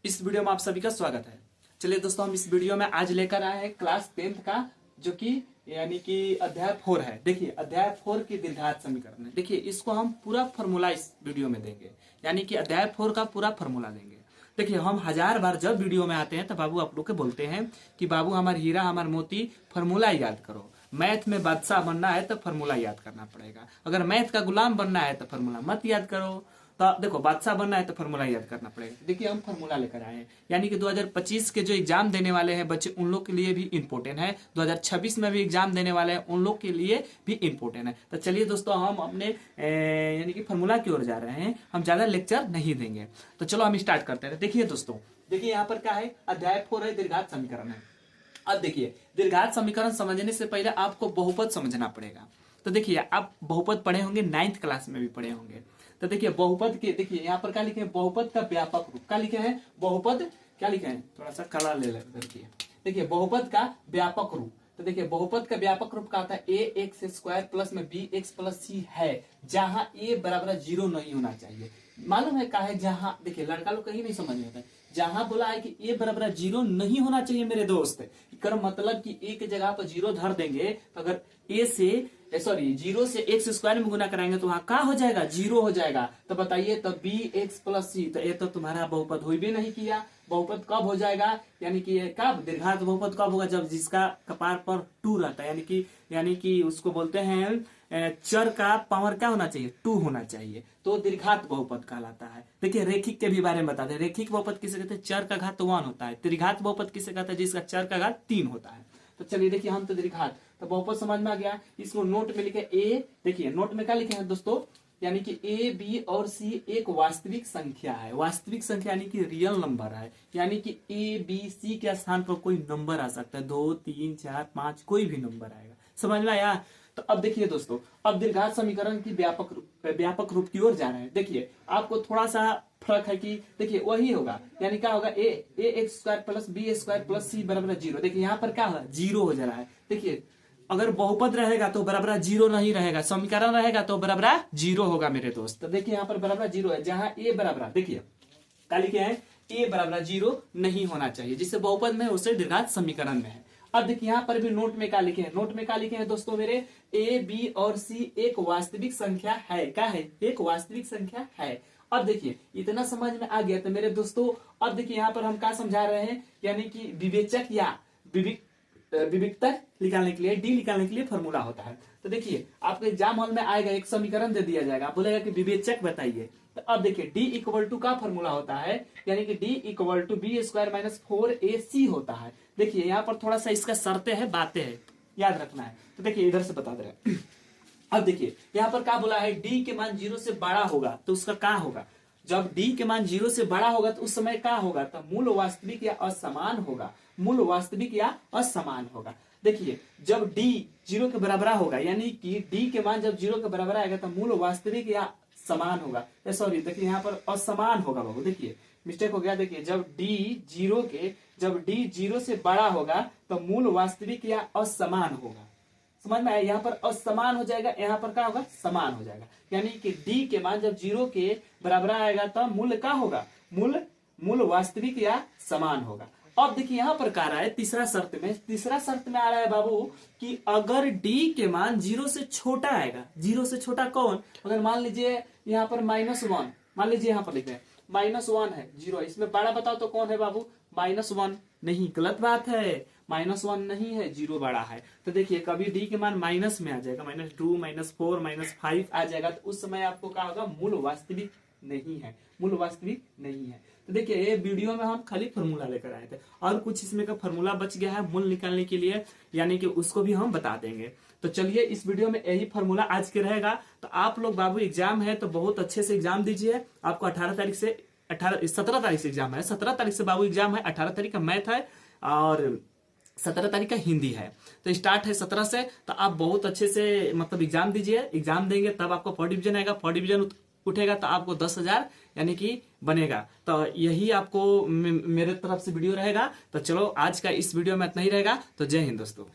इस वीडियो में आप सभी का स्वागत है। चलिए दोस्तों, हम इस वीडियो में आज लेकर आए हैं क्लास 10th का, जो कि यानी कि अध्याय 4 है। देखिए अध्याय 4 की दीर्घात समीकरण है। देखिए इसको हम पूरा फॉर्मूला इस वीडियो में देंगे, यानी कि अध्याय 4 का पूरा फॉर्मूला देंगे। देखिए हम 1000 बार जब वीडियो में आते हैं तो बाबू आप लोग के बोलते हैं कि बाबू हमारे हीरा हमारे मोती फॉर्मूला याद करो। मैथ में बादशाह बनना है तो फॉर्मूला याद करना पड़ेगा। अगर मैथ का गुलाम बनना है तो फॉर्मूला मत याद करो। तो देखो बादशाह बनना है तो फॉर्मूला याद करना पड़ेगा। देखिए हम फॉर्मूला लेकर आए हैं, यानी कि 2025 के जो एग्जाम देने वाले हैं बच्चे, उन लोग के लिए भी इंपॉर्टेंट है। 2026 में भी एग्जाम देने वाले हैं, उन लोग के लिए भी इंपॉर्टेंट है। तो चलिए दोस्तों, हम अपने यानी कि फॉर्मूला की ओर जा रहे हैं। हम ज्यादा लेक्चर नहीं देंगे, तो चलो हम स्टार्ट करते हैं। देखिए दोस्तों, देखिए यहाँ पर क्या है, अध्याय 4 है, दीर्घात समीकरण है। अब देखिए दीर्घात समीकरण समझने से पहले आपको बहुपद समझना पड़ेगा। तो देखिए आप बहुपद पढ़े होंगे, 9th क्लास में भी पढ़े होंगे। तो देखिए बहुपद के, देखिए यहाँ पर क्या लिखे हैं, बहुपद का व्यापक रूप। क्या लिखे हैं, बहुपद क्या लिखे हैं, थोड़ा सा कला ले लेते। देखिए बहुपद का व्यापक रूप। तो देखिए बहुपद का व्यापक रूप का आता है ए एक्स स्क्वायर प्लस में बी एक्स प्लस सी है, जहां ए बराबर 0 नहीं होना चाहिए। मालूम है क्या है, जहां देखिए लड़का लोग कहीं नहीं समझ में आता है, जहां बोला है कि ए बराबर 0 नहीं होना चाहिए मेरे दोस्त, कर मतलब कि ए की जगह पर 0 धर देंगे तो अगर ए से सॉरी 0 से एक्स स्क्वायर में गुना कराएंगे तो वहां क्या हो जाएगा, 0 हो जाएगा। तो बताइए, तो बी एक्स प्लस सी, तो ये तो तुम्हारा बहुपद हो भी नहीं किया। बहुपद कब हो जाएगा, यानी कि कब दीर्घात बहुपद कब होगा, जब जिसका कपार पर 2 रहता है, यानी कि उसको बोलते हैं चर का पावर क्या होना चाहिए, 2 होना चाहिए, तो दीर्घात बहुपद कहलाता है। देखिए रेखिक के भी बारे में बताते हैं। रेखिक बहुपद किसे कहते हैं, चर का घात 1 होता है। त्रिघात बहुपद किसे कहते हैं, जिसका चर का घात 3 होता है। तो चलिए देखिए, हम तो दीर्घात तो बहुपद समझ में आ गया। इसको नोट में लिखे ए, देखिए नोट में क्या लिखे हैं दोस्तों, यानी कि ए बी और सी एक वास्तविक संख्या है। वास्तविक संख्या यानी कि रियल नंबर है, यानी कि ए बी सी के स्थान पर कोई नंबर आ सकता है, 2 3 4 5 कोई भी नंबर आएगा। समझ में आया। तो अब देखिए दोस्तों, अब दीर्घात समीकरण की व्यापक रूप की ओर जा रहे हैं। देखिए आपको थोड़ा सा फर्क है कि देखिए वही होगा, यानी क्या होगा, A x square plus B square plus C बराबर 0। देखिए यहाँ पर क्या होगा, 0 हो जा रहा है। देखिए अगर बहुपद रहेगा तो बराबर 0 नहीं रहेगा, समीकरण रहेगा तो बराबर 0 होगा मेरे दोस्त। तो देखिए यहाँ पर बराबर 0 है, जहां ए बराबर, देखिए क्या लिखे हैं, ए बराबर 0 नहीं होना चाहिए, जिससे बहुपद में उसे दीर्घात समीकरण में है। अब देखिए यहाँ पर भी नोट में क्या लिखे हैं, नोट में क्या लिखे हैं दोस्तों मेरे, ए बी और सी एक वास्तविक संख्या है। क्या है, एक वास्तविक संख्या है। अब देखिए इतना समझ में आ गया तो मेरे दोस्तों, अब देखिए यहाँ पर हम क्या समझा रहे हैं, यानी कि विवेचक या विविधता निकालने के लिए, डी निकालने के लिए फॉर्मूला होता है। तो देखिए आपके एग्जाम हॉल में आएगा, एक समीकरण दे दिया जाएगा, बोलेगा कि विवेचक बताइए। तो अब देखिए डी इक्वल टू का फॉर्मूला होता है, यानी कि D equal to B square minus 4ac होता है। देखिए यहाँ पर थोड़ा सा इसका शर्तें है, बातें हैं, याद रखना है। तो देखिए इधर से बता दे रहे हैं। अब देखिए यहाँ पर क्या बोला है, डी के मान 0 से बड़ा होगा तो उसका क्या होगा, जब डी के मान 0 से बड़ा होगा तो उस समय क्या होगा, तो मूल वास्तविक या असमान होगा। मूल वास्तविक या असमान होगा। देखिए जब डी 0 के बराबर होगा, यानी कि डी के मान जब 0 के बराबर आएगा तो मूल वास्तविक या समान होगा, सॉरी देखिए यहाँ पर असमान होगा बाबू, देखिए मिस्टेक हो गया। देखिए जब डी 0 से बड़ा होगा तो मूल वास्तविक या असमान होगा। समझ में आया, यहाँ पर असमान हो जाएगा, यहाँ पर क्या होगा, समान हो जाएगा। यानी कि डी के मान जब 0 के बराबर आएगा तो मूल क्या होगा, मूल वास्तविक या समान होगा। अब देखिए यहाँ पर क्या रहा है, तीसरा शर्त में आ रहा है बाबू कि अगर डी के मान 0 से छोटा आएगा, 0 से छोटा कौन, अगर मान लीजिए यहाँ पर -1, मान लीजिए यहाँ पर लिख रहे हैं -1 है, 0 है, इसमें बड़ा बताओ तो कौन है बाबू, -1 नहीं, गलत बात है, -1 नहीं है, 0 बड़ा है। तो देखिए कभी डी के मान माइनस में आ जाएगा, -2 -4 -5 आ जाएगा, तो उस समय आपको क्या होगा, मूल वास्तविक नहीं है, मूल वास्तविक नहीं है। तो देखिए ये वीडियो में हम खाली फॉर्मूला लेकर आए थे, और कुछ इसमें का फॉर्मूला बच गया है मूल निकालने के लिए, यानी कि उसको भी हम बता देंगे। तो चलिए इस वीडियो में यही फॉर्मूला आज के रहेगा। तो आप लोग बाबू एग्जाम है तो बहुत अच्छे से एग्जाम दीजिए। आपको 17 तारीख से एग्जाम है, 17 तारीख से बाबू एग्जाम है, 18 तारीख का मैथ है और 17 तारीख का हिंदी है। तो स्टार्ट है 17 से, तो आप बहुत अच्छे से मतलब एग्जाम दीजिए। एग्जाम देंगे तब आपको 4 डिवीजन आएगा, 4 डिवीजन उठेगा तो आपको 10,000 यानी कि बनेगा। तो यही आपको मेरे तरफ से वीडियो रहेगा। तो चलो आज का इस वीडियो में इतना ही रहेगा। तो जय हिंद दोस्तों।